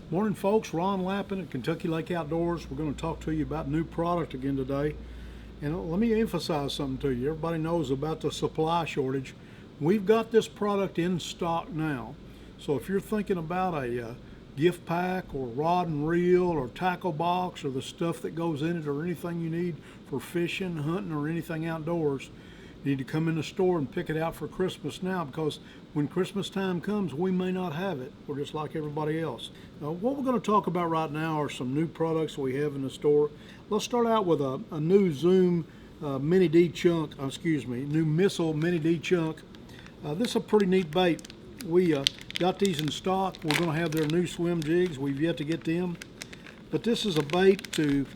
Morning folks, Ron Lappin at Kentucky Lake Outdoors. We're going to talk to you about new product again today. And let me emphasize something to you. Everybody knows about the supply shortage. We've got this product in stock now. So if you're thinking about a gift pack or rod and reel or tackle box or the stuff that goes in it or anything you need for fishing, hunting, or anything outdoors, you need to come in the store and pick it out for Christmas now, because when Christmas time comes, we may not have it. We're just like everybody else. What we're going to talk about right now are some new products we have in the store. Let's start out with a new Zoom Mini DChunk, new Missile Mini DChunk. This is a pretty neat bait. We got these in stock. We're going to have their new swim jigs. We've yet to get them. But this is a bait to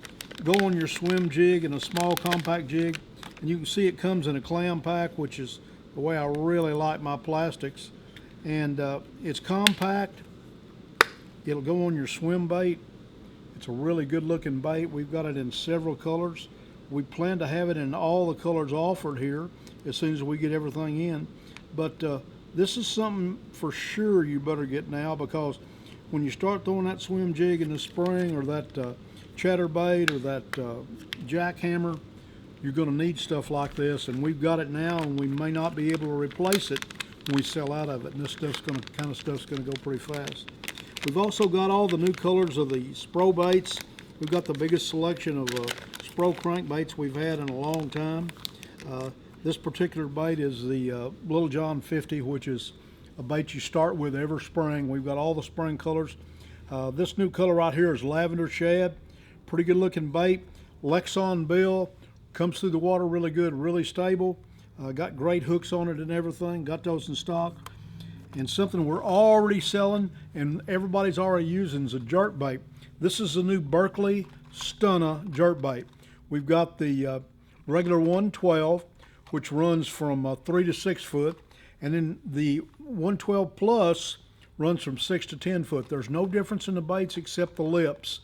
go on your swim jig in a small compact jig. And you can see it comes in a clam pack, which is the way I really like my plastics. And it's compact. It'll go on your swim bait. It's a really good looking bait. We've got it in several colors. We plan to have it in all the colors offered here as soon as we get everything in. But this is something for sure you better get now, because when you start throwing that swim jig in the spring, or that chatterbait, or that jackhammer, you're going to need stuff like this, and we've got it now, and we may not be able to replace it when we sell out of it. And this stuff's going to go pretty fast. We've also got all the new colors of the Spro baits. We've got the biggest selection of Spro crankbaits we've had in a long time. This particular bait is the Little John 50, which is a bait you start with every spring. We've got all the spring colors. This new color right here is Lavender Shad. Pretty good looking bait. Lexon bill. Comes through the water really good, really stable. Got great hooks on it and everything. Got those in stock. And something we're already selling and everybody's already using is a jerk bait. This is the new Berkley Stunna jerk bait. We've got the regular 112, which runs from 3 to 6 foot. And then the 112 plus runs from 6 to 10 foot. There's no difference in the baits except the lips.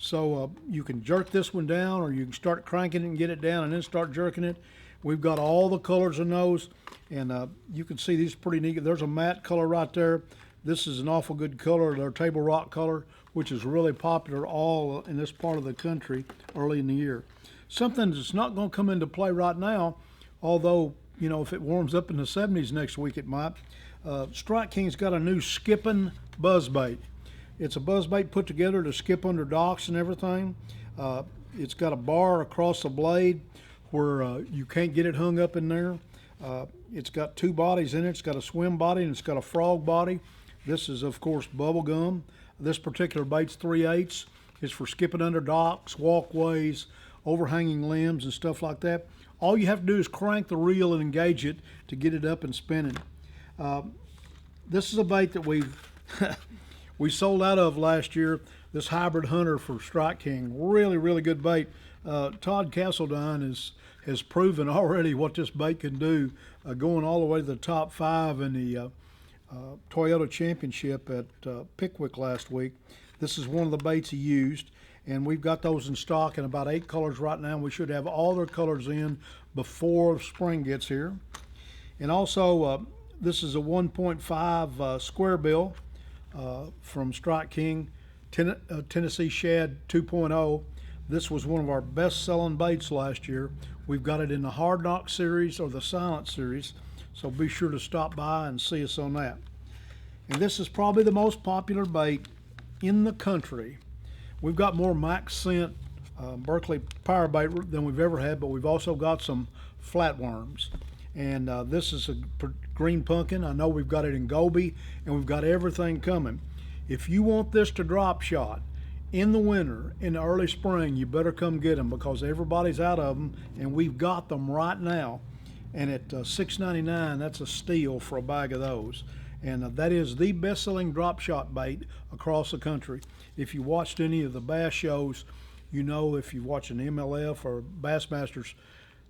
So you can jerk this one down, or you can start cranking it and get it down and then start jerking it. We've got all the colors in those, and you can see these are pretty neat. There's a matte color right there. This is an awful good color, their table rock color, which is really popular all in this part of the country early in the year. Something that's not going to come into play right now, although, you know, if it warms up in the 70s next week, it might. Strike King's got a new Skippin buzzbait. It's a buzzbait put together to skip under docks and everything. It's got a bar across the blade where you can't get it hung up in there. It's got two bodies in it. It's got a swim body and it's got a frog body. This is, of course, bubble gum. This particular bait's 3/8. It's for skipping under docks, walkways, overhanging limbs, and stuff like that. All you have to do is crank the reel and engage it to get it up and spinning. This is a bait that we sold out of last year, this hybrid hunter for Strike King. Really, really good bait. Todd Castledine has proven already what this bait can do, going all the way to the top 5 in the Toyota Championship at Pickwick last week. This is one of the baits he used, and we've got those in stock in about 8 colors right now. We should have all their colors in before spring gets here. And also, this is a 1.5 square bill. From Strike King, Tennessee Shad 2.0. This was one of our best selling baits last year. We've got it in the Hard Knock series or the Silent series, so be sure to stop by and see us on that. And this is probably the most popular bait in the country. We've got more max scent Berkley Power bait than we've ever had, but we've also got some flatworms. And this is a green pumpkin. I know we've got it in goby, and we've got everything coming. If you want this to drop shot in the winter, in the early spring, you better come get them, because everybody's out of them, and we've got them right now. And at $6.99, that's a steal for a bag of those. And that is the best-selling drop shot bait across the country. If you watched any of the bass shows, you know, if you watch an MLF or Bassmasters,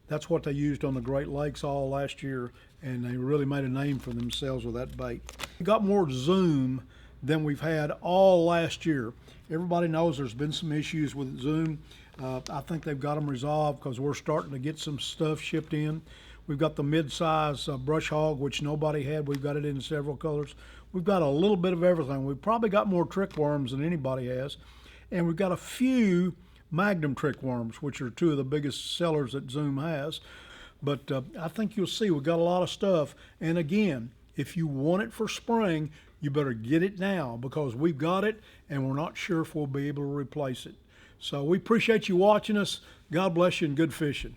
that's what they used on the Great Lakes all last year, and they really made a name for themselves with that bait. We got more zoom than we've had all last year. Everybody knows there's been some issues with zoom. I think they've got them resolved, because we're starting to get some stuff shipped in. We've got the mid-size brush hog, which nobody had. We've got it in several colors. We've got a little bit of everything. We've probably got more trick worms than anybody has. And we've got a few Magnum trick worms, which are two of the biggest sellers that Zoom has. But I think you'll see we've got a lot of stuff. And again, if you want it for spring, you better get it now, because we've got it and we're not sure if we'll be able to replace it. So we appreciate you watching us. God bless you and good fishing.